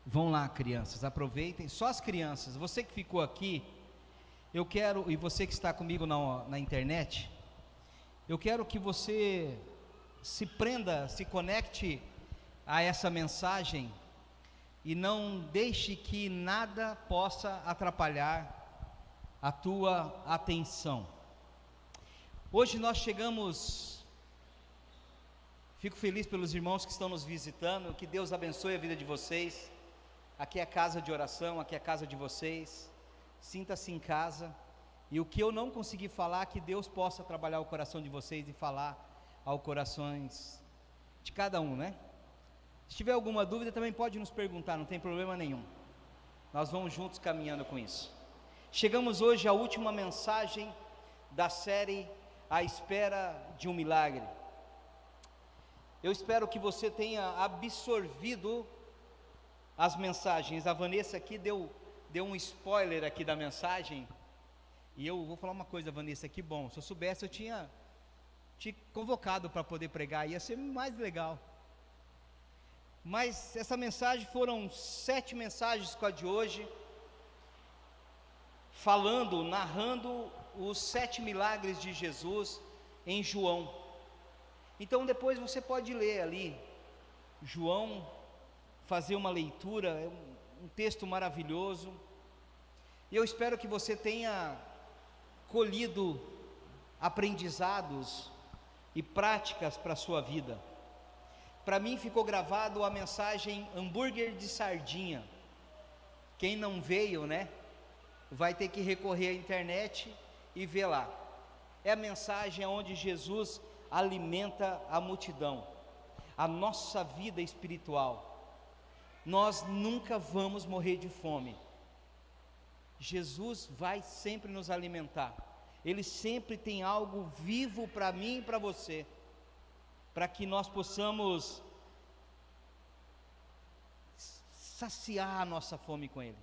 Vão lá, crianças, aproveitem, só as crianças. Você que ficou aqui, eu quero, e você que está comigo na internet, eu quero que você se prenda, se conecte a essa mensagem e não deixe que nada possa atrapalhar a tua atenção. Hoje nós chegamos, fico feliz pelos irmãos que estão nos visitando, que Deus abençoe a vida de vocês. Aqui é a casa de oração, aqui é a casa de vocês, sinta-se em casa, e o que eu não consegui falar, que Deus possa trabalhar o coração de vocês e falar aos corações de cada um, né? Se tiver alguma dúvida também pode nos perguntar, não tem problema nenhum, nós vamos juntos caminhando com isso. Chegamos hoje à última mensagem da série A Espera de um Milagre. Eu espero que você tenha absorvido as mensagens. A Vanessa aqui deu um spoiler aqui da mensagem, e eu vou falar uma coisa, Vanessa, que bom, se eu soubesse eu tinha te convocado para poder pregar, ia ser mais legal. Mas essa mensagem, foram 7 mensagens com a de hoje, falando, narrando os 7 milagres de Jesus em João. Então depois você pode ler ali, João, fazer uma leitura, é um texto maravilhoso, e eu espero que você tenha colhido aprendizados e práticas para a sua vida. Para mim ficou gravado a mensagem hambúrguer de sardinha. Quem não veio, né, vai ter que recorrer à internet e ver lá. É a mensagem onde Jesus alimenta a multidão. A nossa vida espiritual, nós nunca vamos morrer de fome. Jesus vai sempre nos alimentar. Ele sempre tem algo vivo para mim e para você, para que nós possamos saciar a nossa fome com Ele.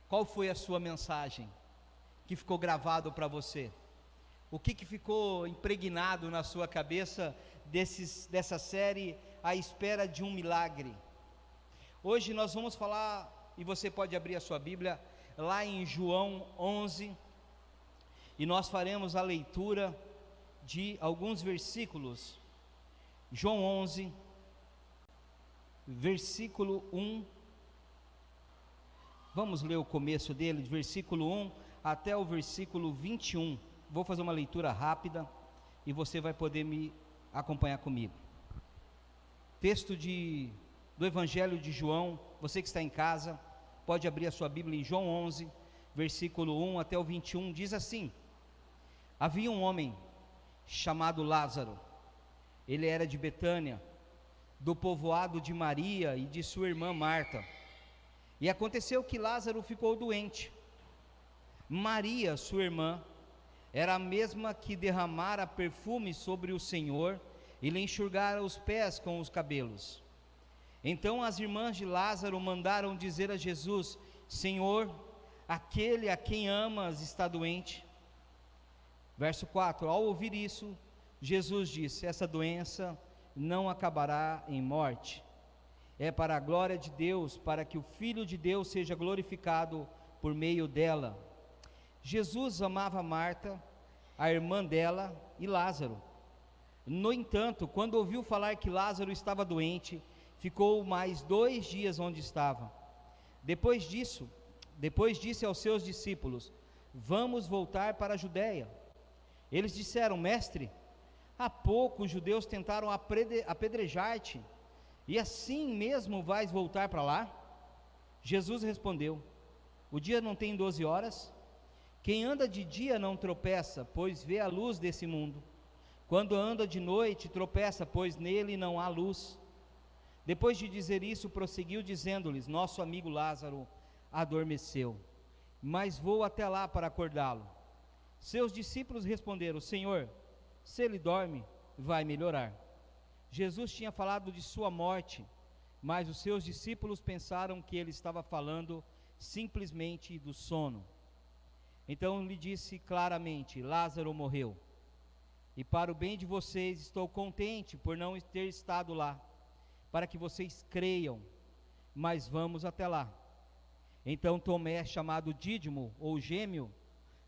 Qual foi a sua mensagem que ficou gravado para você? O que ficou impregnado na sua cabeça dessa série A Espera de um Milagre? Hoje nós vamos falar, e você pode abrir a sua Bíblia, lá em João 11, e nós faremos a leitura de alguns versículos. João 11, versículo 1, vamos ler o começo dele, de versículo 1 até o versículo 21, vou fazer uma leitura rápida, e você vai poder me acompanhar comigo. Texto do Evangelho de João. Você que está em casa, pode abrir a sua Bíblia em João 11, versículo 1 até o 21, diz assim: havia um homem chamado Lázaro, ele era de Betânia, do povoado de Maria e de sua irmã Marta. E aconteceu que Lázaro ficou doente. Maria, sua irmã, era a mesma que derramara perfume sobre o Senhor e lhe enxugara os pés com os cabelos. Então as irmãs de Lázaro mandaram dizer a Jesus: Senhor, aquele a quem amas está doente. Verso 4, ao ouvir isso, Jesus disse: essa doença não acabará em morte, é para a glória de Deus, para que o Filho de Deus seja glorificado por meio dela. Jesus amava Marta, a irmã dela, e Lázaro. No entanto, quando ouviu falar que Lázaro estava doente, ficou mais 2 dias onde estava. Depois disse aos seus discípulos: vamos voltar para a Judéia. Eles disseram: mestre, há pouco os judeus tentaram apedrejar-te, e assim mesmo vais voltar para lá? Jesus respondeu: o dia não tem 12 horas? Quem anda de dia não tropeça, pois vê a luz desse mundo. Quando anda de noite, tropeça, pois nele não há luz. Depois de dizer isso, prosseguiu dizendo-lhes: nosso amigo Lázaro adormeceu, mas vou até lá para acordá-lo. Seus discípulos responderam: Senhor, se ele dorme, vai melhorar. Jesus tinha falado de sua morte, mas os seus discípulos pensaram que ele estava falando simplesmente do sono. Então lhe disse claramente: Lázaro morreu, e para o bem de vocês estou contente por não ter estado lá, para que vocês creiam. mas vamos até lá. Então Tomé, chamado Dídimo, ou Gêmeo,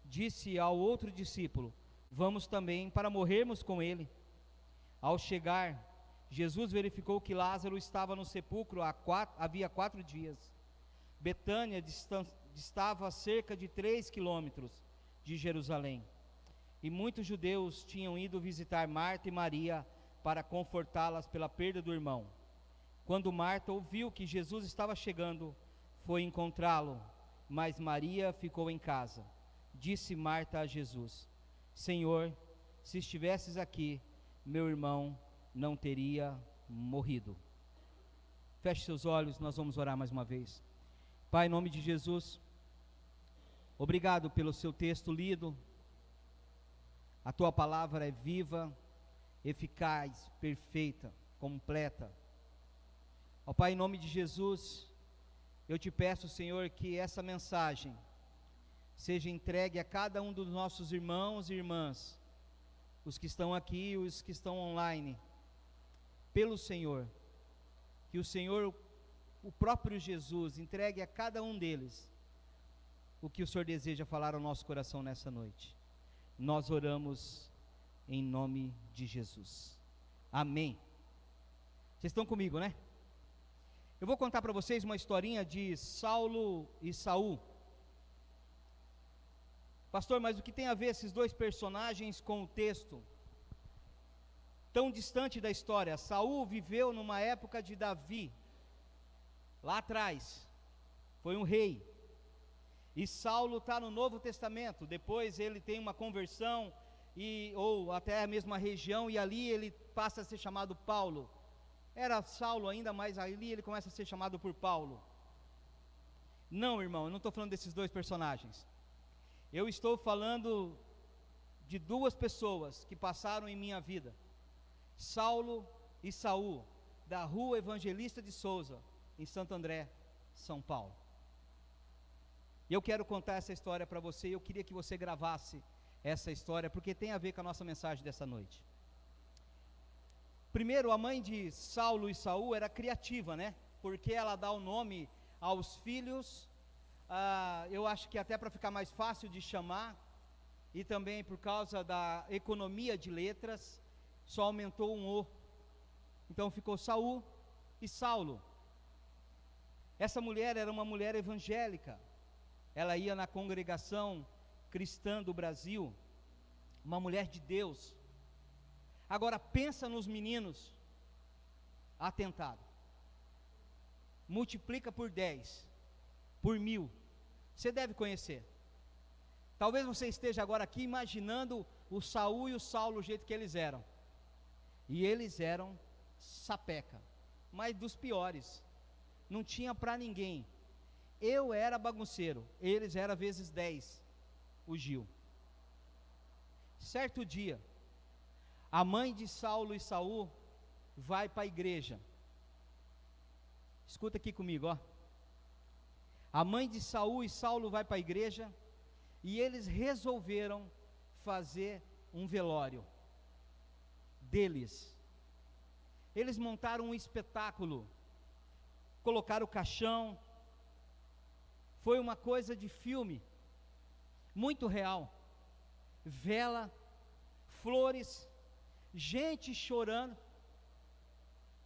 disse ao outro discípulo: vamos também, para morrermos com ele. Ao chegar, Jesus verificou que Lázaro estava no sepulcro havia 4 dias. Betânia distava a cerca de 3 quilômetros de Jerusalém, e muitos judeus tinham ido visitar Marta e Maria para confortá-las pela perda do irmão. Quando Marta ouviu que Jesus estava chegando, foi encontrá-lo, mas Maria ficou em casa. Disse Marta a Jesus: Senhor, se estivesses aqui, meu irmão não teria morrido. Feche seus olhos, nós vamos orar mais uma vez. Pai, em nome de Jesus, obrigado pelo seu texto lido. A tua palavra é viva, eficaz, perfeita, completa. Ó Pai, em nome de Jesus, eu te peço, Senhor, que essa mensagem seja entregue a cada um dos nossos irmãos e irmãs, os que estão aqui e os que estão online, pelo Senhor. Que o Senhor, o próprio Jesus, entregue a cada um deles o que o Senhor deseja falar ao nosso coração nessa noite. Nós oramos em nome de Jesus. Amém. Vocês estão comigo, né? Eu vou contar para vocês uma historinha de Saulo e Saul. Pastor, mas o que tem a ver esses dois personagens com o texto tão distante da história? Saul viveu numa época de Davi, lá atrás, foi um rei. E Saulo está no Novo Testamento. Depois ele tem uma conversão, ou até a mesma região, e ali ele passa a ser chamado Paulo. Era Saulo ainda, mas ali ele começa a ser chamado por Paulo. Não, irmão, eu não estou falando desses dois personagens. Eu estou falando de duas pessoas que passaram em minha vida: Saulo e Saul, da Rua Evangelista de Souza, em Santo André, São Paulo. E eu quero contar essa história para você, e eu queria que você gravasse essa história, porque tem a ver com a nossa mensagem dessa noite. Primeiro, a mãe de Saulo e Saul era criativa, né? Porque ela dá o nome aos filhos, eu acho que até para ficar mais fácil de chamar, e também por causa da economia de letras, só aumentou um O. Então ficou Saul e Saulo. Essa mulher era uma mulher evangélica. Ela ia na congregação cristã do Brasil, uma mulher de Deus. Agora pensa nos meninos, atentado, multiplica por 10, por 1000, você deve conhecer. Talvez você esteja agora aqui imaginando o Saul e o Saulo, o jeito que eles eram. E eles eram sapeca, mas dos piores, não tinha para ninguém. Eu era bagunceiro, eles eram vezes 10, o Gil. Certo dia, a mãe de Saulo e Saul vai para a igreja. Escuta aqui comigo, ó. A mãe de Saul e Saulo vai para a igreja, e eles resolveram fazer um velório deles. Eles montaram um espetáculo, colocaram o caixão. Foi uma coisa de filme, muito real. Vela, flores, gente chorando,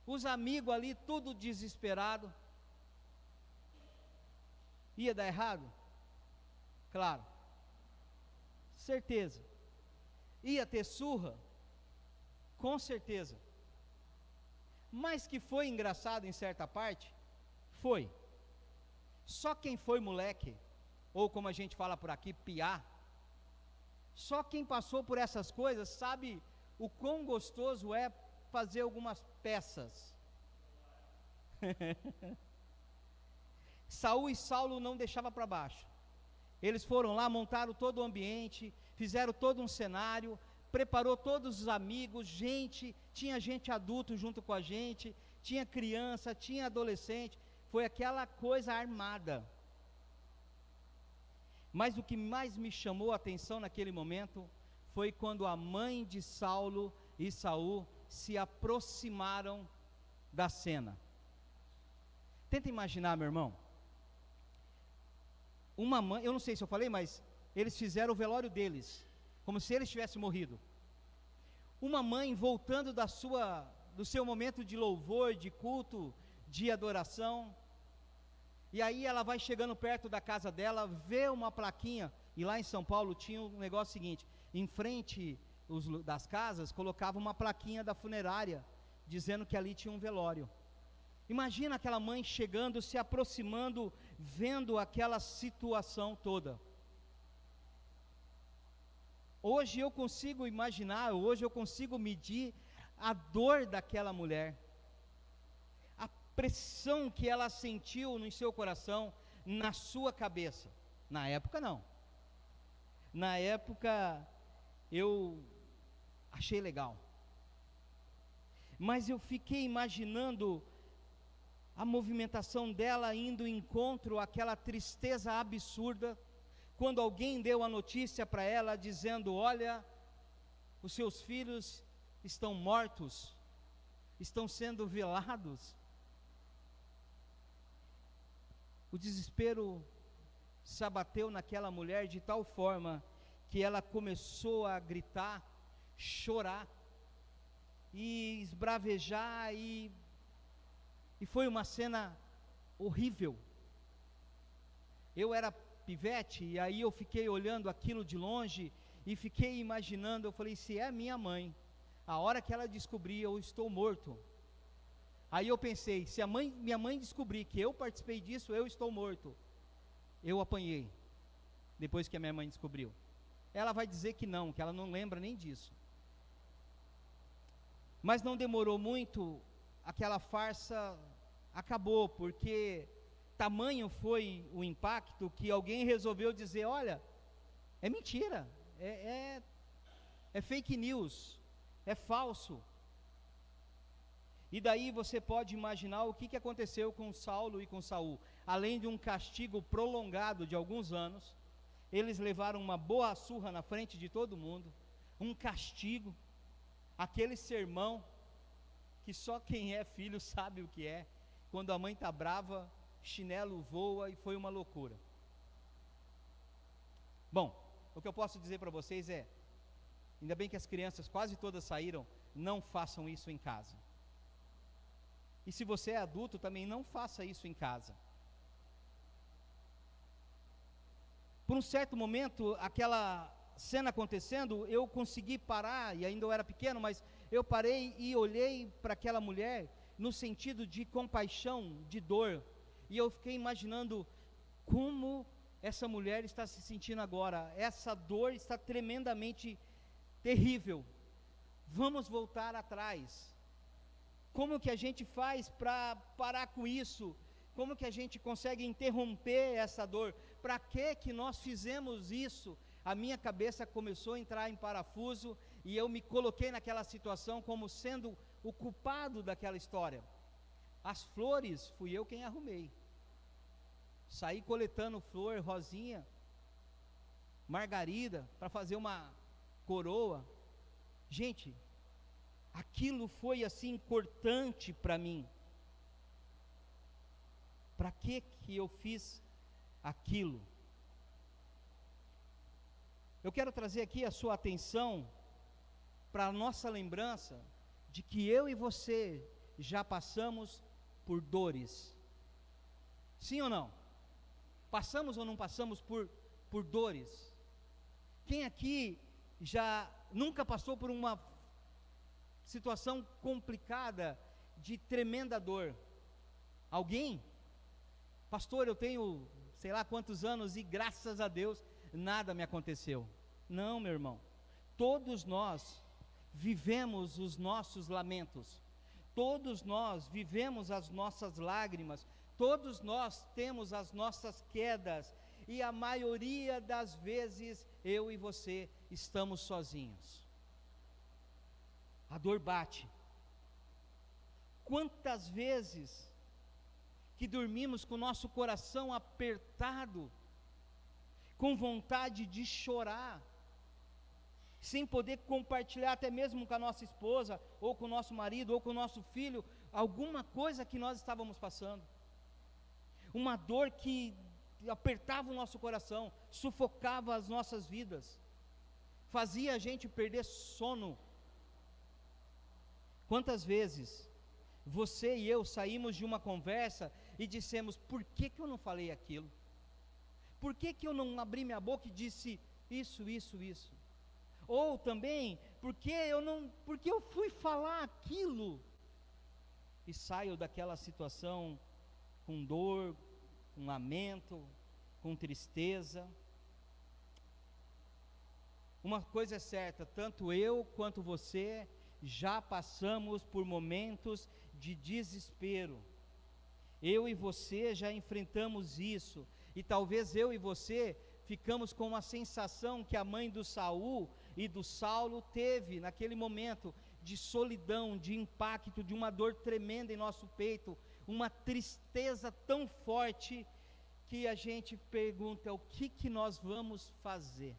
os amigos ali tudo desesperado. Ia dar errado? Claro, certeza. Ia ter surra? Com certeza. Mas que foi engraçado em certa parte? Foi. Só quem foi moleque, ou como a gente fala por aqui, piá, só quem passou por essas coisas sabe o quão gostoso é fazer algumas peças. Saul e Saulo não deixavam para baixo. Eles foram lá, montaram todo o ambiente, fizeram todo um cenário, preparou todos os amigos, tinha gente adulto junto com a gente, tinha criança, tinha adolescente, foi aquela coisa armada. Mas o que mais me chamou a atenção naquele momento foi quando a mãe de Saulo e Saul se aproximaram da cena. Tenta imaginar, meu irmão, uma mãe, eu não sei se eu falei, mas eles fizeram o velório deles, como se eles tivessem morrido. Uma mãe voltando do seu momento de louvor, de culto, de adoração, e aí ela vai chegando perto da casa dela, vê uma plaquinha, e lá em São Paulo tinha um negócio seguinte, em frente das casas, colocava uma plaquinha da funerária, dizendo que ali tinha um velório. Imagina aquela mãe chegando, se aproximando, vendo aquela situação toda. Hoje eu consigo imaginar, hoje eu consigo medir a dor daquela mulher, a pressão que ela sentiu no seu coração, na sua cabeça. Na época não. Na época eu achei legal, mas eu fiquei imaginando a movimentação dela indo em encontro àquela tristeza absurda, quando alguém deu a notícia para ela, dizendo: olha, os seus filhos estão mortos, estão sendo velados. O desespero se abateu naquela mulher de tal forma, que ela começou a gritar, chorar, e esbravejar, e foi uma cena horrível. Eu era pivete, e aí eu fiquei olhando aquilo de longe, e fiquei imaginando, eu falei: se é minha mãe, a hora que ela descobrir, eu estou morto. Aí eu pensei, se minha mãe descobrir que eu participei disso, eu estou morto. Eu apanhei, depois que a minha mãe descobriu. Ela vai dizer que não, que ela não lembra nem disso. Mas não demorou muito, aquela farsa acabou, porque tamanho foi o impacto, que alguém resolveu dizer: olha, é mentira, é fake news, é falso. E daí você pode imaginar o que aconteceu com Saulo e com Saul. Além de um castigo prolongado de alguns anos, eles levaram uma boa surra na frente de todo mundo, um castigo, aquele sermão que só quem é filho sabe o que é. Quando a mãe está brava, chinelo voa, e foi uma loucura. Bom, o que eu posso dizer para vocês é, ainda bem que as crianças quase todas saíram, não façam isso em casa. E se você é adulto, também não faça isso em casa. Por um certo momento, aquela cena acontecendo, eu consegui parar, e ainda eu era pequeno, mas eu parei e olhei para aquela mulher, no sentido de compaixão, de dor, e eu fiquei imaginando como essa mulher está se sentindo agora. Essa dor está tremendamente terrível. Vamos voltar atrás. Como que a gente faz para parar com isso? Como que a gente consegue interromper essa dor? Para que nós fizemos isso? A minha cabeça começou a entrar em parafuso, e eu me coloquei naquela situação como sendo o culpado daquela história. As flores, fui eu quem arrumei. Saí coletando flor, rosinha, margarida, para fazer uma coroa. Gente, aquilo foi assim cortante para mim. Para que eu fiz aquilo? Eu quero trazer aqui a sua atenção para a nossa lembrança de que eu e você já passamos por dores. Sim ou não? Passamos ou não passamos por dores? Quem aqui já nunca passou por uma situação complicada, de tremenda dor? Alguém? Pastor, eu tenho sei lá quantos anos e graças a Deus nada me aconteceu. Não, meu irmão, todos nós vivemos os nossos lamentos, todos nós vivemos as nossas lágrimas, todos nós temos as nossas quedas, e a maioria das vezes eu e você estamos sozinhos. A dor bate. Quantas vezes que dormimos com o nosso coração apertado, com vontade de chorar, sem poder compartilhar até mesmo com a nossa esposa, ou com o nosso marido, ou com o nosso filho, alguma coisa que nós estávamos passando. uma dor que apertava o nosso coração, sufocava as nossas vidas, fazia a gente perder sono. Quantas vezes você e eu saímos de uma conversa e dissemos: por que eu não falei aquilo? Por que eu não abri minha boca e disse isso, isso, isso? Ou também, porque eu fui falar aquilo? E saio daquela situação com dor, com lamento, com tristeza. Uma coisa é certa, tanto eu quanto você já passamos por momentos de desespero. Eu e você já enfrentamos isso, e talvez eu e você ficamos com uma sensação que a mãe do Saul e do Saulo teve naquele momento, de solidão, de impacto, de uma dor tremenda em nosso peito, uma tristeza tão forte, que a gente pergunta: o que nós vamos fazer?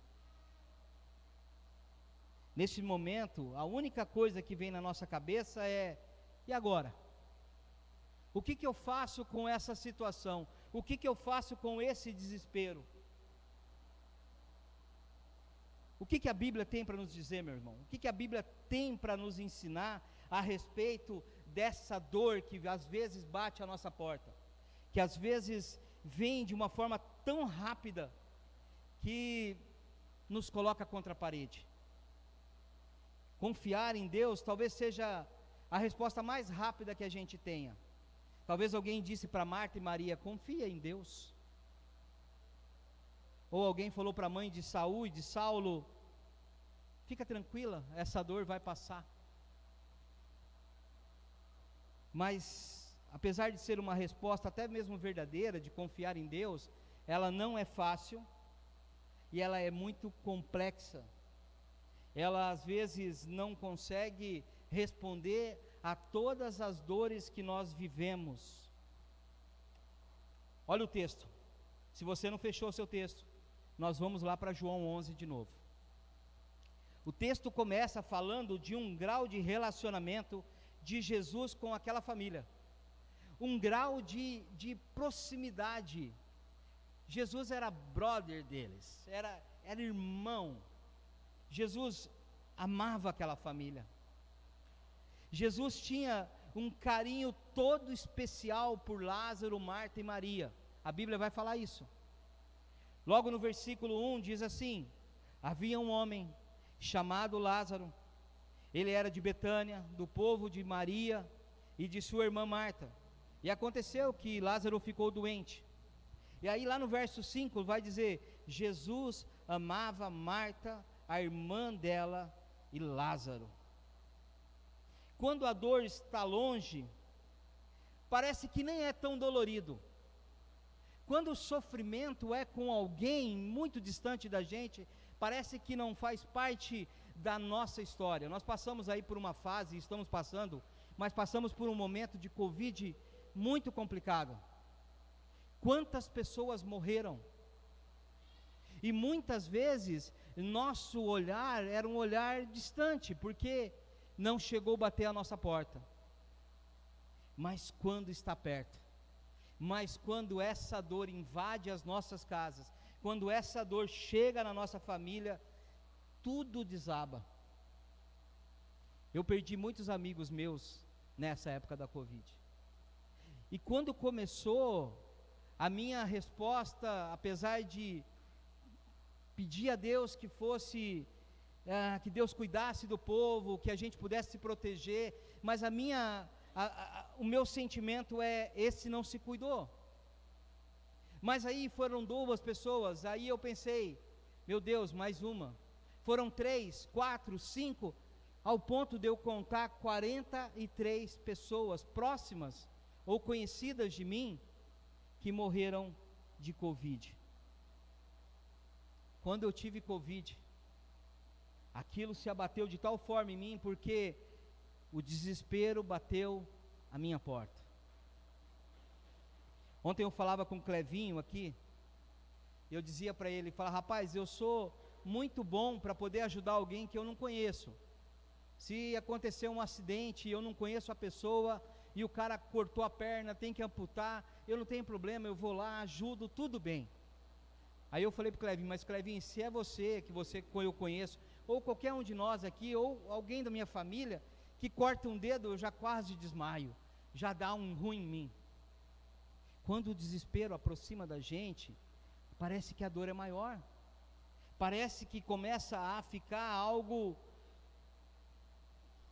Nesse momento, a única coisa que vem na nossa cabeça é: e agora? O que eu faço com essa situação? O que eu faço com esse desespero? O que a Bíblia tem para nos dizer, meu irmão? O que a Bíblia tem para nos ensinar a respeito dessa dor que às vezes bate à nossa porta, que às vezes vem de uma forma tão rápida que nos coloca contra a parede? Confiar em Deus talvez seja a resposta mais rápida que a gente tenha. Talvez alguém disse para Marta e Maria: confia em Deus. Ou alguém falou para a mãe de Saul e de Saulo: fica tranquila, essa dor vai passar. Mas, apesar de ser uma resposta até mesmo verdadeira, de confiar em Deus, ela não é fácil, e ela é muito complexa. Ela às vezes não consegue responder a todas as dores que nós vivemos. Olha o texto. Se você não fechou o seu texto, nós vamos lá para João 11 de novo. O texto começa falando de um grau de relacionamento de Jesus com aquela família, um grau de proximidade. Jesus era brother deles, era irmão. Jesus amava aquela família. Jesus tinha um carinho todo especial por Lázaro, Marta e Maria. A Bíblia vai falar isso. Logo no versículo 1 diz assim: havia um homem chamado Lázaro. Ele era de Betânia, do povo de Maria e de sua irmã Marta. E aconteceu que Lázaro ficou doente. E aí lá no verso 5 vai dizer: Jesus amava Marta, a irmã dela, e Lázaro. Quando a dor está longe, parece que nem é tão dolorido. Quando o sofrimento é com alguém muito distante da gente, parece que não faz parte da nossa história. Nós passamos aí por uma fase, estamos passando, mas passamos por um momento de Covid muito complicado. Quantas pessoas morreram? E muitas vezes nosso olhar era um olhar distante, porque não chegou a bater a nossa porta. Mas quando está perto, mas quando essa dor invade as nossas casas, quando essa dor chega na nossa família, tudo desaba. Eu perdi muitos amigos meus nessa época da Covid. E quando começou, a minha resposta, apesar de pedir a Deus que fosse, que Deus cuidasse do povo, que a gente pudesse se proteger, mas o meu sentimento é: esse não se cuidou. Mas aí foram 2 pessoas, aí eu pensei: meu Deus, mais uma. Foram 3, 4, 5, ao ponto de eu contar 43 pessoas próximas ou conhecidas de mim que morreram de Covid. Quando eu tive Covid, aquilo se abateu de tal forma em mim, porque o desespero bateu à minha porta. Ontem eu falava com o Clevinho aqui, eu dizia para ele, rapaz, eu sou muito bom para poder ajudar alguém que eu não conheço. Se acontecer um acidente e eu não conheço a pessoa, e o cara cortou a perna, tem que amputar, eu não tenho problema, eu vou lá, ajudo, tudo bem. Aí eu falei para o Clevinho, mas Clevinho, se é você, que eu conheço, ou qualquer um de nós aqui, ou alguém da minha família, que corta um dedo, eu já quase desmaio, já dá um ruim em mim. Quando o desespero aproxima da gente, parece que a dor é maior, parece que começa a ficar algo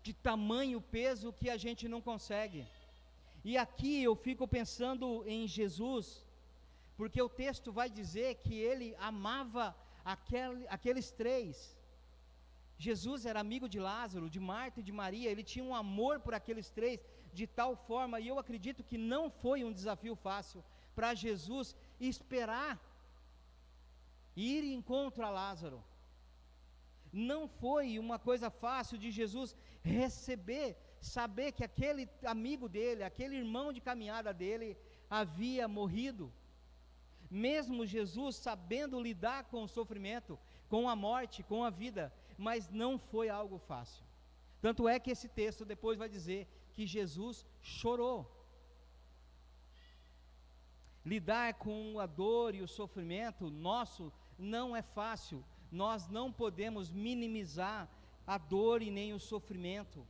de tamanho peso que a gente não consegue. E aqui eu fico pensando em Jesus, porque o texto vai dizer que ele amava aqueles três. Jesus era amigo de Lázaro, de Marta e de Maria, ele tinha um amor por aqueles três, de tal forma, e eu acredito que não foi um desafio fácil para Jesus esperar, ir em encontro a Lázaro. Não foi uma coisa fácil de Jesus receber, saber que aquele amigo dele, aquele irmão de caminhada dele, havia morrido. Mesmo Jesus sabendo lidar com o sofrimento, com a morte, com a vida, mas não foi algo fácil. Tanto é que esse texto depois vai dizer que Jesus chorou. Lidar com a dor e o sofrimento nosso não é fácil. Nós não podemos minimizar a dor e nem o sofrimento.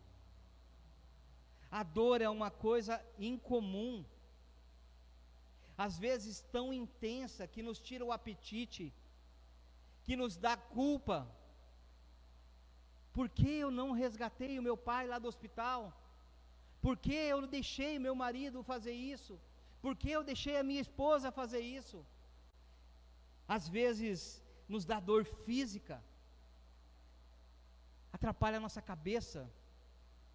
A dor é uma coisa incomum, às vezes tão intensa, que nos tira o apetite, que nos dá culpa. Por que eu não resgatei o meu pai lá do hospital? Por que eu deixei meu marido fazer isso? Por que eu deixei a minha esposa fazer isso? Às vezes nos dá dor física, atrapalha a nossa cabeça.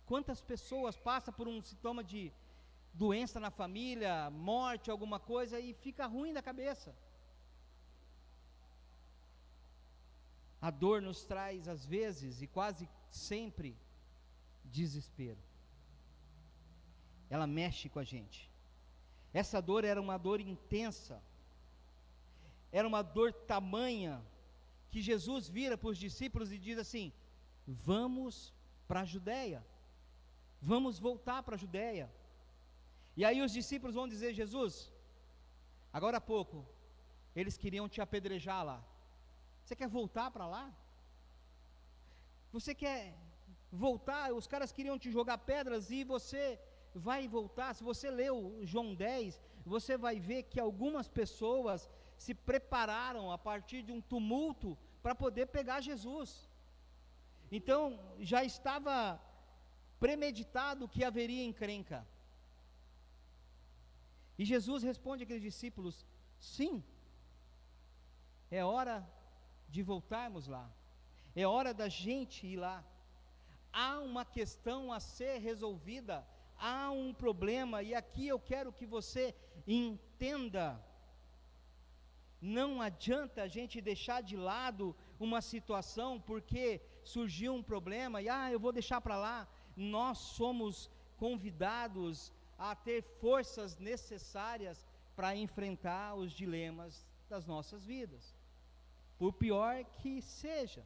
Quantas pessoas passam por um sintoma de doença na família, morte, alguma coisa, e fica ruim da cabeça. A dor nos traz, às vezes, e quase sempre, desespero. Ela mexe com a gente. Essa dor era uma dor intensa, era uma dor tamanha, que Jesus vira para os discípulos e diz assim: vamos para a Judéia, vamos voltar para a Judéia. E aí os discípulos vão dizer: Jesus, agora há pouco, eles queriam te apedrejar lá, você quer voltar para lá? Você quer voltar? Os caras queriam te jogar pedras e você vai voltar. Se você leu João 10, você vai ver que algumas pessoas se prepararam a partir de um tumulto para poder pegar Jesus. Então já estava premeditado que haveria encrenca. E Jesus responde àqueles discípulos: sim, é hora de voltarmos lá, é hora da gente ir lá. Há uma questão a ser resolvida, há um problema, e aqui eu quero que você entenda: não adianta a gente deixar de lado uma situação porque surgiu um problema e eu vou deixar para lá. Nós somos convidados a ter forças necessárias para enfrentar os dilemas das nossas vidas, por pior que seja,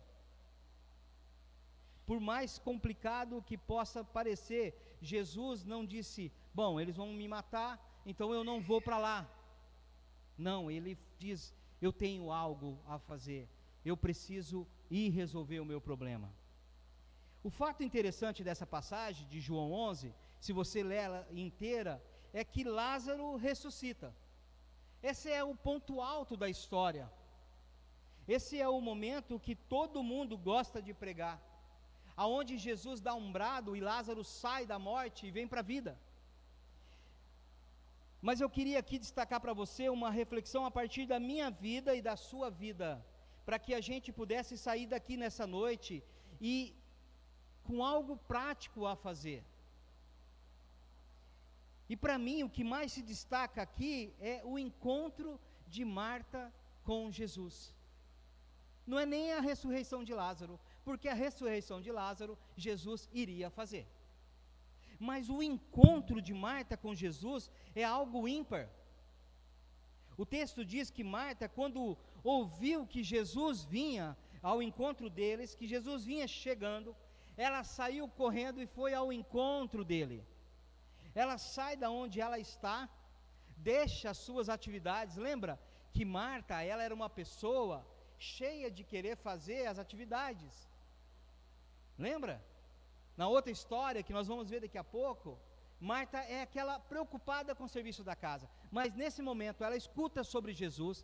por mais complicado que possa parecer. Jesus não disse: bom, eles vão me matar, então eu não vou para lá. Não, ele diz: eu tenho algo a fazer, eu preciso ir resolver o meu problema. O fato interessante dessa passagem de João 11, se você ler ela inteira, é que Lázaro ressuscita. Esse é o ponto alto da história. Esse é o momento que todo mundo gosta de pregar, aonde Jesus dá um brado e Lázaro sai da morte e vem para a vida. Mas eu queria aqui destacar para você uma reflexão a partir da minha vida e da sua vida, para que a gente pudesse sair daqui nessa noite e com algo prático a fazer. E para mim o que mais se destaca aqui é o encontro de Marta com Jesus. Não é nem a ressurreição de Lázaro, porque a ressurreição de Lázaro Jesus iria fazer. Mas o encontro de Marta com Jesus é algo ímpar. O texto diz que Marta, quando ouviu que Jesus vinha ao encontro deles, que Jesus vinha chegando, ela saiu correndo e foi ao encontro dele. ela sai da onde ela está, deixa as suas atividades. Lembra que Marta, ela era uma pessoa cheia de querer fazer as atividades. Lembra? Na outra história que nós vamos ver daqui a pouco, Marta é aquela preocupada com o serviço da casa, mas nesse momento ela escuta sobre Jesus,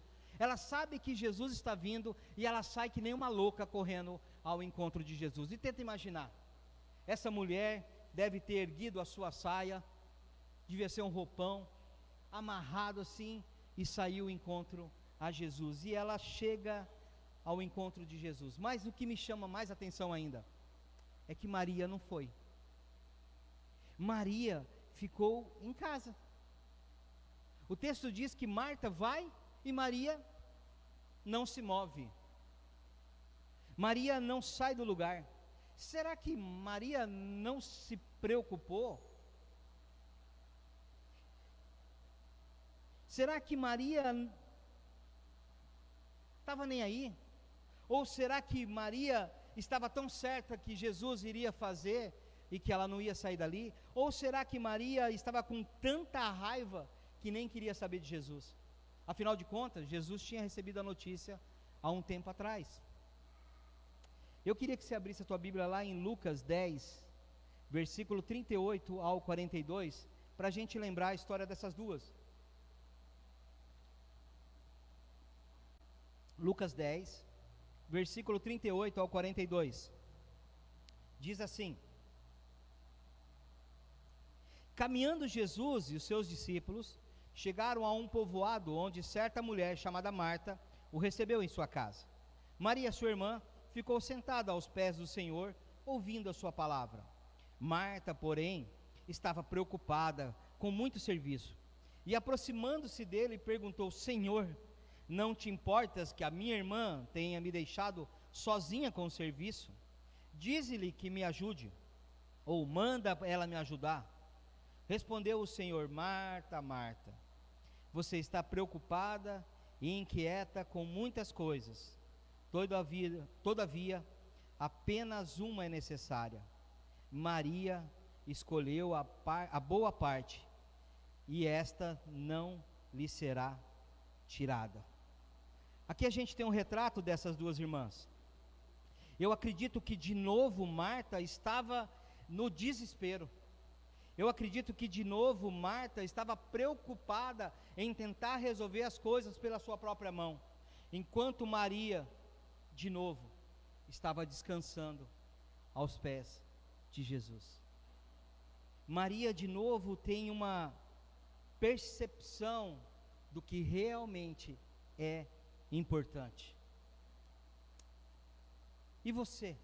ela sabe que Jesus está vindo e ela sai que nem uma louca correndo ao encontro de Jesus. E tenta imaginar, essa mulher deve ter erguido a sua saia, devia ser um roupão, amarrado assim, e saiu ao encontro a Jesus, e ela chega ao encontro de Jesus. Mas o que me chama mais atenção ainda, é que Maria não foi. Maria ficou em casa. O texto diz que Marta vai e Maria não se move. Maria não sai do lugar. Será que Maria não se preocupou? Será que Maria estava nem aí? Ou será que Maria estava tão certa que Jesus iria fazer e que ela não ia sair dali? Ou será que Maria estava com tanta raiva que nem queria saber de Jesus? Afinal de contas, Jesus tinha recebido a notícia há um tempo atrás. Eu queria que você abrisse a tua Bíblia lá em Lucas 10, versículo 38 ao 42, para a gente lembrar a história dessas duas. Lucas 10, versículo 38 ao 42, diz assim: caminhando Jesus e os seus discípulos, chegaram a um povoado onde certa mulher chamada Marta o recebeu em sua casa. Maria, sua irmã, ficou sentada aos pés do Senhor, ouvindo a sua palavra. Marta, porém, estava preocupada com muito serviço, e aproximando-se dele, perguntou: Senhor, não te importas que a minha irmã tenha me deixado sozinha com o serviço? Dize-lhe que me ajude, ou manda ela me ajudar. Respondeu o Senhor: Marta, Marta, você está preocupada e inquieta com muitas coisas. Todavia, apenas uma é necessária. Maria escolheu a boa parte, e esta não lhe será tirada. Aqui a gente tem um retrato dessas duas irmãs. Eu acredito que de novo Marta estava no desespero. Eu acredito que de novo Marta estava preocupada em tentar resolver as coisas pela sua própria mão, enquanto Maria, de novo, estava descansando aos pés de Jesus. Maria de novo tem uma percepção do que realmente é importante. E você?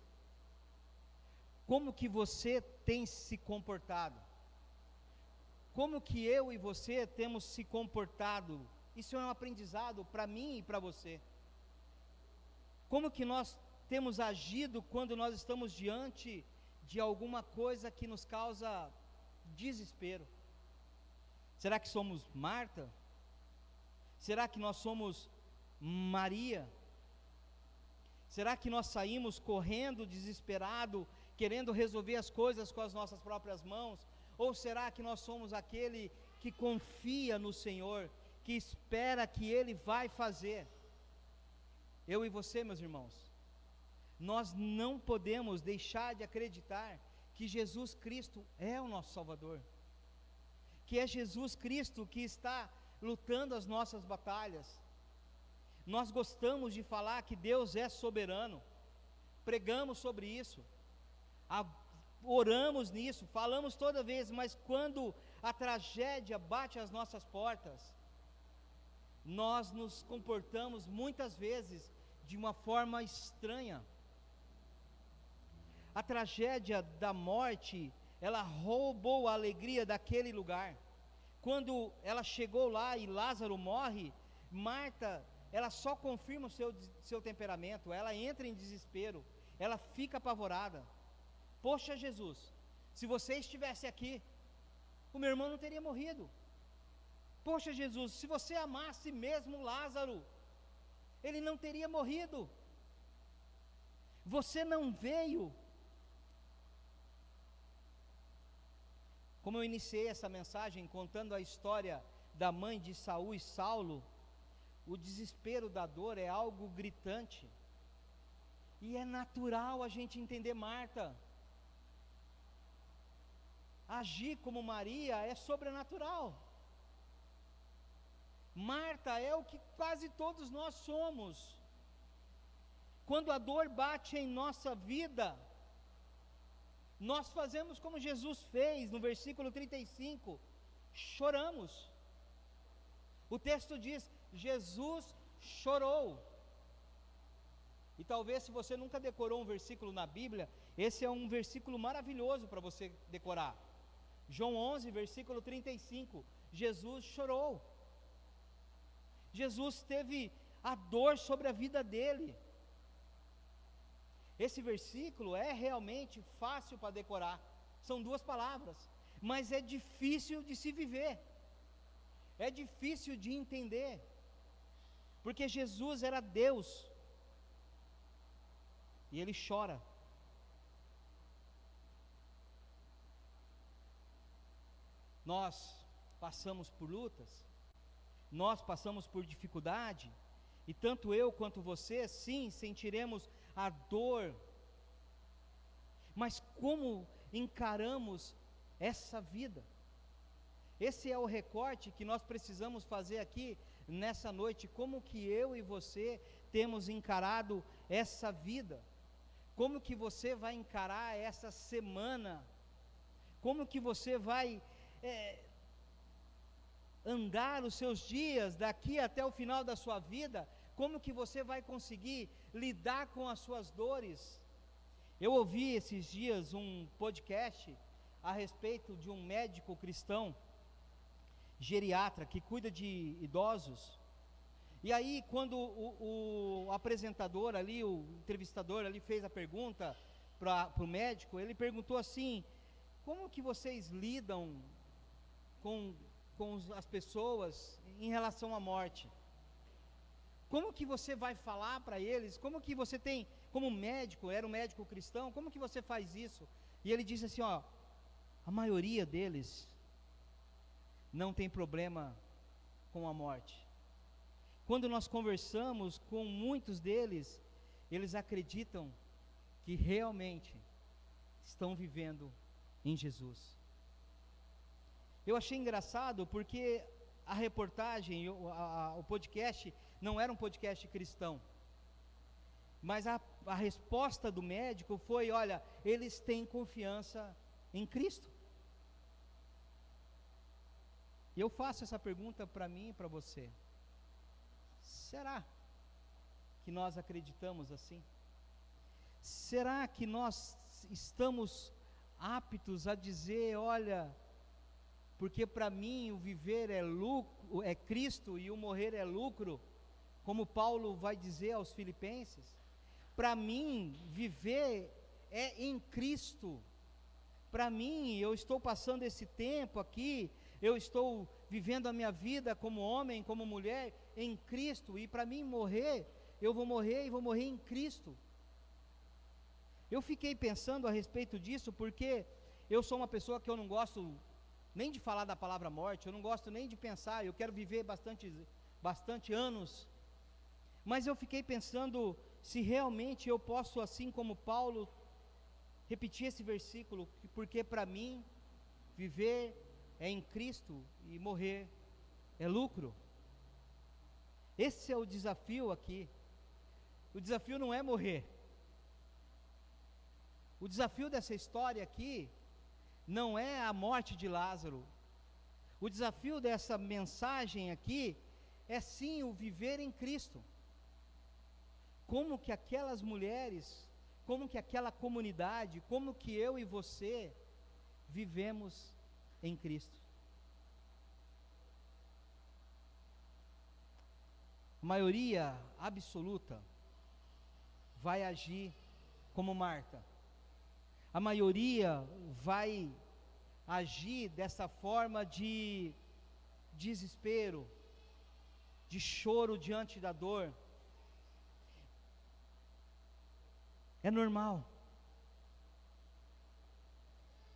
Como que você tem se comportado? Como que eu e você temos se comportado? Isso é um aprendizado para mim e para você. Como que nós temos agido quando nós estamos diante de alguma coisa que nos causa desespero? Será que somos Marta? Será que nós somos Maria? Será que nós saímos correndo, desesperado, querendo resolver as coisas com as nossas próprias mãos? Ou será que nós somos aquele que confia no Senhor, que espera que Ele vai fazer? Eu e você, meus irmãos, nós não podemos deixar de acreditar que Jesus Cristo é o nosso Salvador, que é Jesus Cristo que está lutando as nossas batalhas. Nós gostamos de falar que Deus é soberano, pregamos sobre isso, oramos nisso, falamos toda vez, mas quando a tragédia bate às nossas portas, nós nos comportamos muitas vezes de uma forma estranha. A tragédia da morte, ela roubou a alegria daquele lugar. Quando ela chegou lá e Lázaro morre, Marta, ela só confirma o seu temperamento, ela entra em desespero, ela fica apavorada. Poxa Jesus, se você estivesse aqui, o meu irmão não teria morrido. Poxa Jesus, se você amasse mesmo Lázaro, ele não teria morrido. Você não veio. Como eu iniciei essa mensagem contando a história da mãe de Saul e Saulo, o desespero da dor é algo gritante, e é natural a gente entender Marta. Agir como Maria é sobrenatural. Marta é o que quase todos nós somos. Quando a dor bate em nossa vida, nós fazemos como Jesus fez no versículo 35, choramos. O texto diz: Jesus chorou. E talvez, se você nunca decorou um versículo na Bíblia, esse é um versículo maravilhoso para você decorar. João 11, versículo 35, Jesus chorou. Jesus teve a dor sobre a vida dele. Esse versículo é realmente fácil para decorar, são 2 palavras, mas é difícil de se viver, é difícil de entender, porque Jesus era Deus, e Ele chora. Nós passamos por lutas, nós passamos por dificuldade, e tanto eu quanto você, sim, sentiremos a dor, mas como encaramos essa vida? Esse é o recorte que nós precisamos fazer aqui nessa noite. Como que eu e você temos encarado essa vida? Como que você vai encarar essa semana? Como que você vai andar os seus dias daqui até o final da sua vida? Como que você vai conseguir lidar com as suas dores? Eu ouvi esses dias um podcast a respeito de um médico cristão, geriatra, que cuida de idosos. E aí, quando o apresentador ali, o entrevistador ali fez a pergunta para o médico, ele perguntou assim: como que vocês lidam com as pessoas em relação à morte? Como que você vai falar para eles? Como que você tem, como médico, era um médico cristão, como que você faz isso? E ele disse assim, ó: a maioria deles não tem problema com a morte. Quando nós conversamos com muitos deles, eles acreditam que realmente estão vivendo em Jesus. Eu achei engraçado porque a reportagem, o podcast, não era um podcast cristão, mas a resposta do médico foi: olha, eles têm confiança em Cristo. E eu faço essa pergunta para mim e para você: será que nós acreditamos assim? Será que nós estamos aptos a dizer: olha, porque para mim o viver é Cristo e o morrer é lucro, como Paulo vai dizer aos Filipenses? Para mim viver é em Cristo. Para mim, eu estou passando esse tempo aqui, eu estou vivendo a minha vida como homem, como mulher em Cristo, e para mim morrer, eu vou morrer e vou morrer em Cristo. Eu fiquei pensando a respeito disso, porque eu sou uma pessoa que eu não gosto nem de falar da palavra morte, eu não gosto nem de pensar, eu quero viver bastante anos, mas eu fiquei pensando se realmente eu posso, assim como Paulo, repetir esse versículo, porque para mim viver é em Cristo e morrer é lucro. Esse é o desafio aqui. O desafio não é morrer. O desafio dessa história aqui não é a morte de Lázaro. O desafio dessa mensagem aqui é sim o viver em Cristo. Como que aquelas mulheres, como que aquela comunidade, como que eu e você vivemos em Cristo. A maioria absoluta vai agir como Marta. A maioria vai agir dessa forma de desespero, de choro diante da dor. É normal.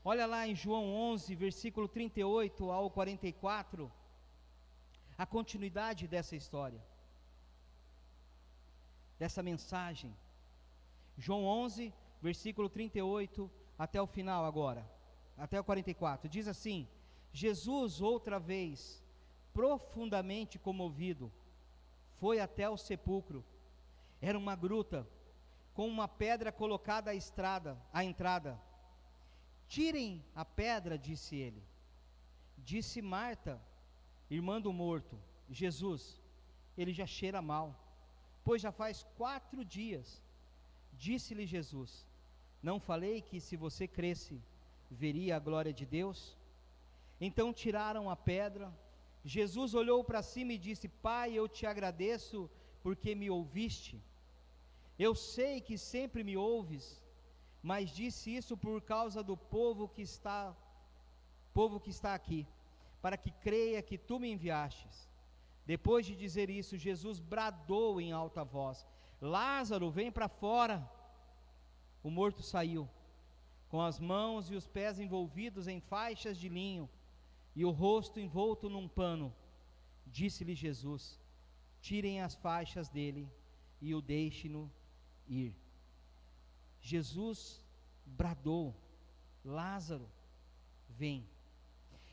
Olha lá em João 11, versículo 38 ao 44, a continuidade dessa história, dessa mensagem. João 11, versículo 38 até o final agora, até o 44, diz assim: Jesus outra vez, profundamente comovido, foi até o sepulcro. Era uma gruta, com uma pedra colocada à entrada. Tirem a pedra, disse ele. Disse Marta, irmã do morto: Jesus, ele já cheira mal, pois já faz 4 dias. Disse-lhe Jesus: não falei que se você cresce, veria a glória de Deus? Então tiraram a pedra. Jesus olhou para cima e disse: Pai, eu te agradeço porque me ouviste. Eu sei que sempre me ouves, mas disse isso por causa do povo que está aqui, para que creia que tu me enviastes. Depois de dizer isso, Jesus bradou em alta voz: Lázaro, vem para fora. O morto saiu, com as mãos e os pés envolvidos em faixas de linho, e o rosto envolto num pano. Disse-lhe Jesus: tirem as faixas dele e o deixem-no ir. Jesus bradou: Lázaro, vem.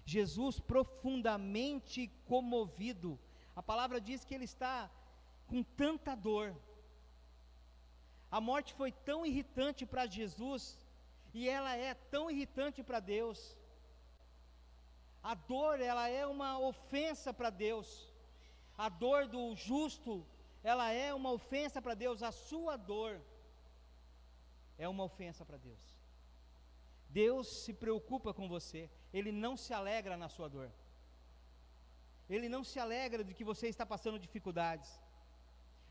Jesus profundamente comovido. A palavra diz que ele está com tanta dor. A morte foi tão irritante para Jesus, e ela é tão irritante para Deus. A dor, ela é uma ofensa para Deus. A dor do justo, ela é uma ofensa para Deus. A sua dor é uma ofensa para Deus. Deus se preocupa com você. Ele não se alegra na sua dor. Ele não se alegra de que você está passando dificuldades.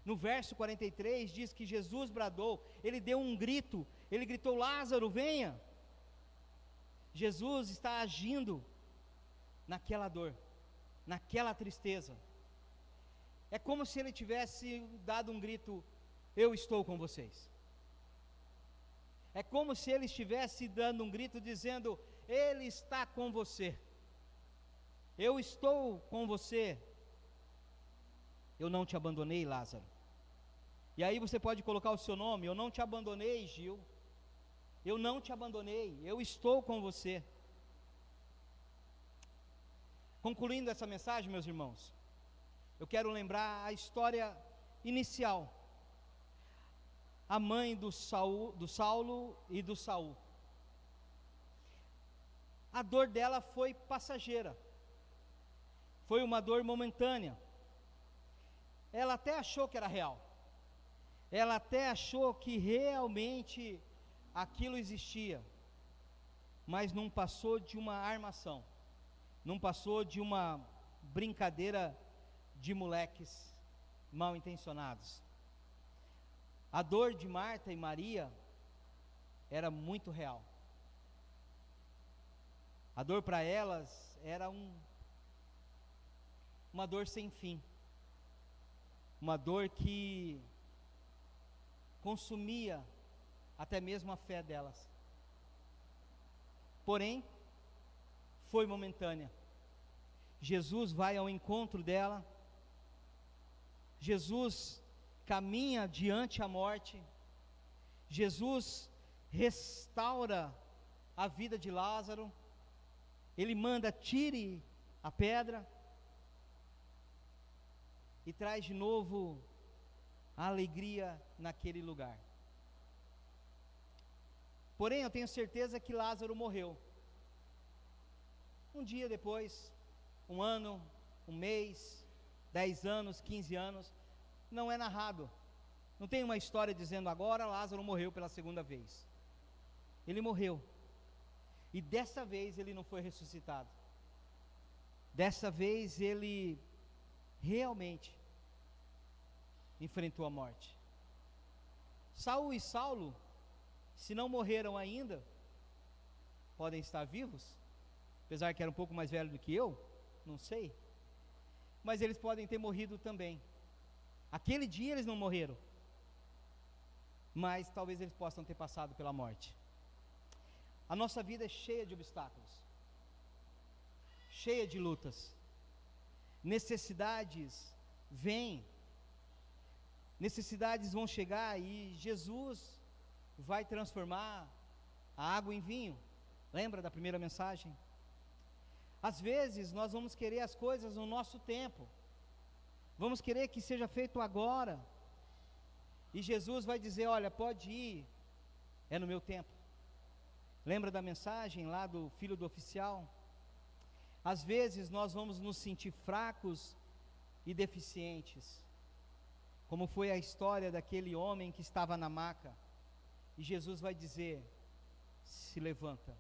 No verso 43 diz que Jesus bradou, ele deu um grito, ele gritou: Lázaro, venha. Jesus está agindo naquela dor, naquela tristeza. É como se ele tivesse dado um grito: eu estou com vocês. É como se ele estivesse dando um grito dizendo: ele está com você. Eu estou com você. Eu não te abandonei, Lázaro. E aí você pode colocar o seu nome: eu não te abandonei, Gil. Eu não te abandonei, eu estou com você. Concluindo essa mensagem, meus irmãos, eu quero lembrar a história inicial. A mãe do Saulo e do Saul. A dor dela foi passageira. Foi uma dor momentânea. Ela até achou que era real. Ela até achou que realmente aquilo existia. Mas não passou de uma armação. Não passou de uma brincadeira de moleques mal intencionados. A dor de Marta e Maria era muito real. A dor para elas era uma dor sem fim. Uma dor que consumia até mesmo a fé delas. Porém, foi momentânea. Jesus vai ao encontro dela. Jesus caminha diante a morte. Jesus restaura a vida de Lázaro. Ele manda: tire a pedra. E traz de novo a alegria naquele lugar. Porém, eu tenho certeza que Lázaro morreu. Um dia depois, 1 ano, 1 mês, 10 anos, 15 anos, não é narrado. Não tem uma história dizendo: agora Lázaro morreu pela segunda vez. Ele morreu. E dessa vez ele não foi ressuscitado. Dessa vez ele realmente enfrentou a morte. Saul e Saulo, se não morreram ainda, podem estar vivos, apesar que era um pouco mais velho do que eu, não sei, mas eles podem ter morrido também. Aquele dia eles não morreram, mas talvez eles possam ter passado pela morte. A nossa vida é cheia de obstáculos, cheia de lutas, necessidades vêm, necessidades vão chegar e Jesus vai transformar a água em vinho. Lembra da primeira mensagem? Às vezes nós vamos querer as coisas no nosso tempo, vamos querer que seja feito agora, e Jesus vai dizer: olha, pode ir, é no meu tempo. Lembra da mensagem lá do filho do oficial? Às vezes nós vamos nos sentir fracos e deficientes, como foi a história daquele homem que estava na maca, e Jesus vai dizer: se levanta,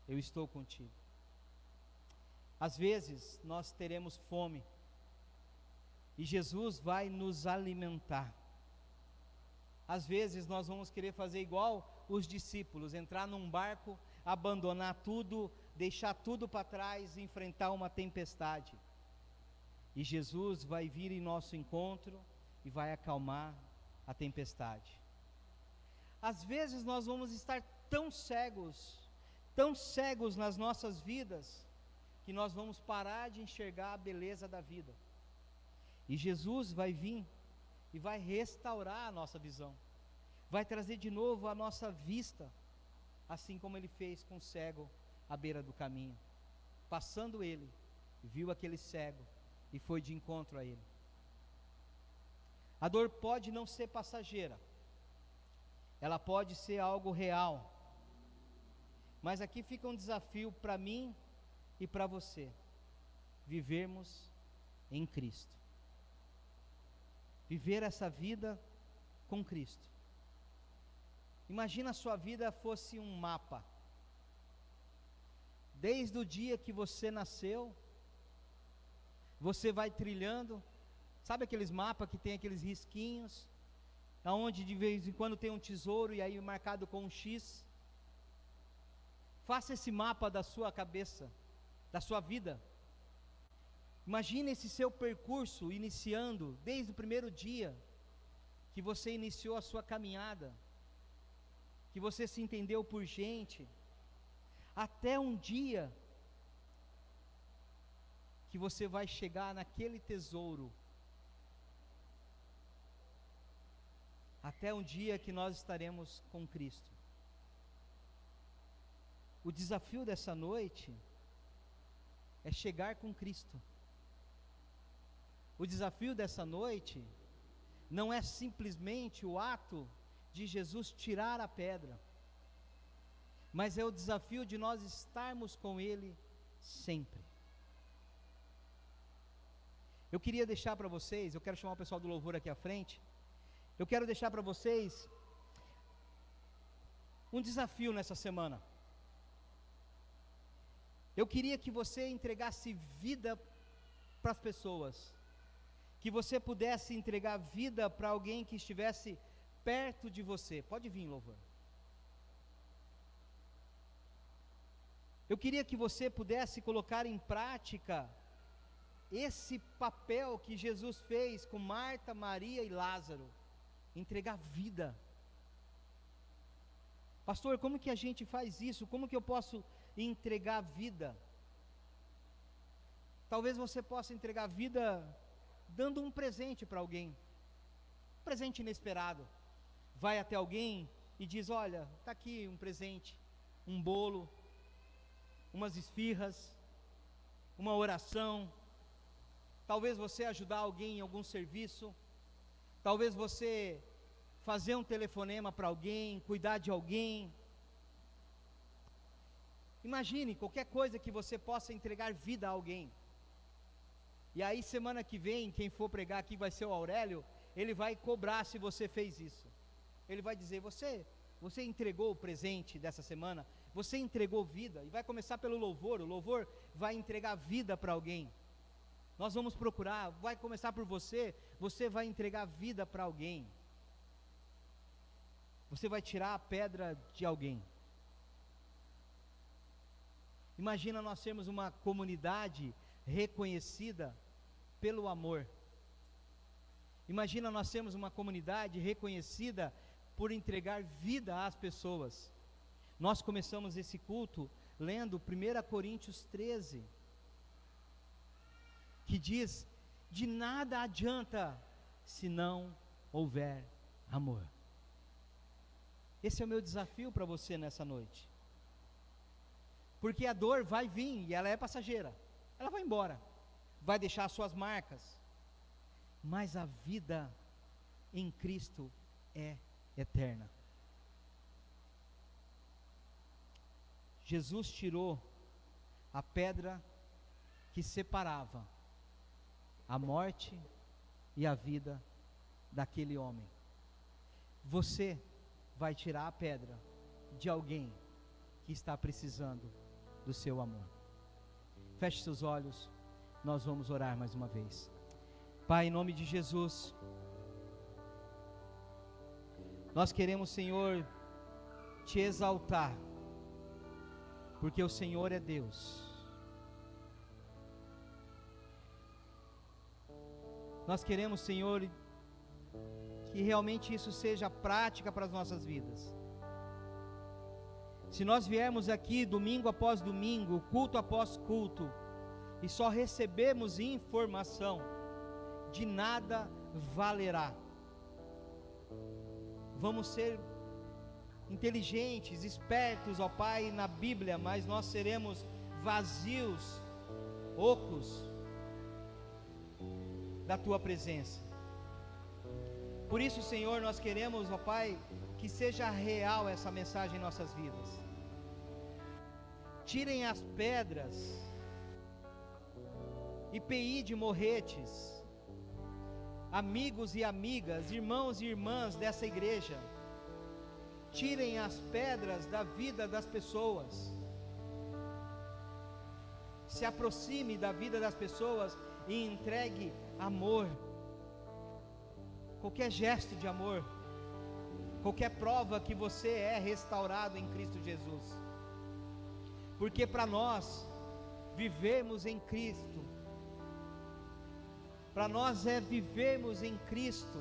eu estou contigo. Às vezes nós teremos fome, e Jesus vai nos alimentar. Às vezes nós vamos querer fazer igual os discípulos, entrar num barco, abandonar tudo, deixar tudo para trás e enfrentar uma tempestade. E Jesus vai vir em nosso encontro e vai acalmar a tempestade. Às vezes nós vamos estar tão cegos nas nossas vidas, que nós vamos parar de enxergar a beleza da vida. E Jesus vai vir e vai restaurar a nossa visão, vai trazer de novo a nossa vista, assim como Ele fez com o cego à beira do caminho. Passando ele, viu aquele cego e foi de encontro a ele. A dor pode não ser passageira, ela pode ser algo real, mas aqui fica um desafio para mim e para você: vivermos em Cristo, viver essa vida com Cristo. Imagina a sua vida fosse um mapa, desde o dia que você nasceu, você vai trilhando, sabe aqueles mapas que tem aqueles risquinhos, aonde de vez em quando tem um tesouro e aí marcado com um X? Faça esse mapa da sua cabeça, da sua vida. Imagine esse seu percurso iniciando desde o primeiro dia que você iniciou a sua caminhada, que você se entendeu por gente, até um dia que você vai chegar naquele tesouro, até um dia que nós estaremos com Cristo. O desafio dessa noite é chegar com Cristo. O desafio dessa noite não é simplesmente o ato de Jesus tirar a pedra, mas é o desafio de nós estarmos com Ele sempre. Eu queria deixar para vocês, eu quero chamar o pessoal do louvor aqui à frente, eu quero deixar para vocês um desafio nessa semana. Eu queria que você entregasse vida para as pessoas, que você pudesse entregar vida para alguém que estivesse perto de você. Pode vir, louvor. Eu queria que você pudesse colocar em prática esse papel que Jesus fez com Marta, Maria e Lázaro, entregar vida. Pastor, como que a gente faz isso? Como que eu posso entregar vida? Talvez você possa entregar vida dando um presente para alguém, um presente inesperado. Vai até alguém e diz: olha, está aqui um presente, um bolo, umas esfirras, uma oração. Talvez você ajudar alguém em algum serviço, talvez você fazer um telefonema para alguém, cuidar de alguém. Imagine qualquer coisa que você possa entregar vida a alguém. E aí semana que vem, quem for pregar aqui vai ser o Aurélio, ele vai cobrar se você fez isso. Ele vai dizer: você entregou o presente dessa semana, você entregou vida. E vai começar pelo louvor, o louvor vai entregar vida para alguém. Nós vamos procurar, vai começar por você, você vai entregar vida para alguém. Você vai tirar a pedra de alguém. Imagina nós sermos uma comunidade reconhecida pelo amor. Imagina nós sermos uma comunidade reconhecida por entregar vida às pessoas. Nós começamos esse culto lendo 1 Coríntios 13, que diz: de nada adianta se não houver amor. Esse é o meu desafio para você nessa noite, porque a dor vai vir e ela é passageira, ela vai embora, vai deixar suas marcas, mas a vida em Cristo é eterna. Jesus tirou a pedra que separava a morte e a vida daquele homem. Você vai tirar a pedra de alguém que está precisando do seu amor. Feche seus olhos, nós vamos orar mais uma vez. Pai, em nome de Jesus, nós queremos, Senhor, te exaltar, porque o Senhor é Deus. Nós queremos, Senhor, que realmente isso seja prática para as nossas vidas. Se nós viermos aqui domingo após domingo, culto após culto, e só recebemos informação, de nada valerá. Vamos ser inteligentes, espertos, ó Pai, na Bíblia, mas nós seremos vazios, ocos da Tua presença. Por isso, Senhor, nós queremos, ó Pai, que seja real essa mensagem em nossas vidas. Tirem as pedras, IPI de morretes, amigos e amigas, irmãos e irmãs dessa igreja. Tirem as pedras da vida das pessoas. Se aproxime da vida das pessoas e entregue amor. Qualquer gesto de amor, qualquer prova que você é restaurado em Cristo Jesus. Porque para nós vivermos em Cristo, para nós é vivermos em Cristo.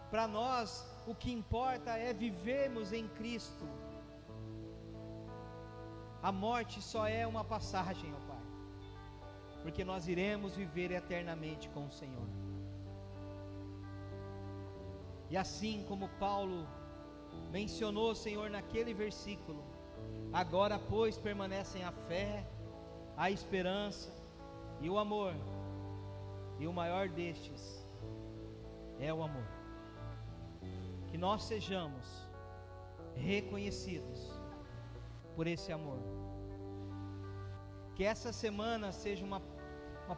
Para nós o que importa é vivermos em Cristo. A morte só é uma passagem, ó Pai, porque nós iremos viver eternamente com o Senhor. E assim como Paulo mencionou, Senhor, naquele versículo: agora, pois, permanecem a fé, a esperança e o amor, e o maior destes é o amor. Que nós sejamos reconhecidos por esse amor. Que essa semana seja uma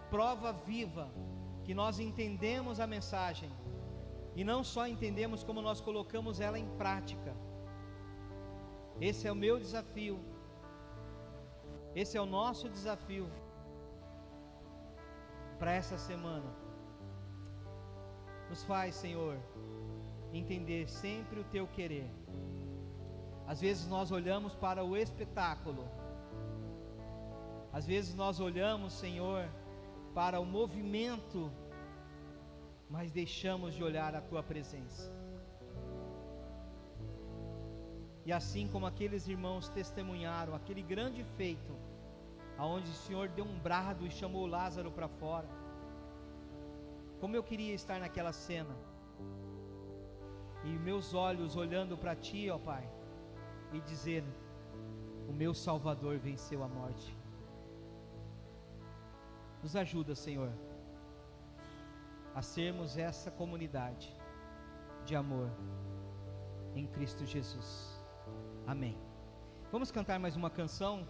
prova viva, que nós entendemos a mensagem, e não só entendemos, como nós colocamos ela em prática. Esse é o meu desafio, esse é o nosso desafio para essa semana. Nos faz, Senhor, entender sempre o Teu querer. Às vezes nós olhamos para o espetáculo, às vezes nós olhamos, Senhor, para o movimento, mas deixamos de olhar a Tua presença. E assim como aqueles irmãos testemunharam aquele grande feito, aonde o Senhor deu um brado e chamou Lázaro para fora, como eu queria estar naquela cena, e meus olhos olhando para Ti, ó Pai, e dizer: o meu Salvador venceu a morte. Nos ajuda, Senhor, a sermos essa comunidade de amor em Cristo Jesus. Amém. Vamos cantar mais uma canção.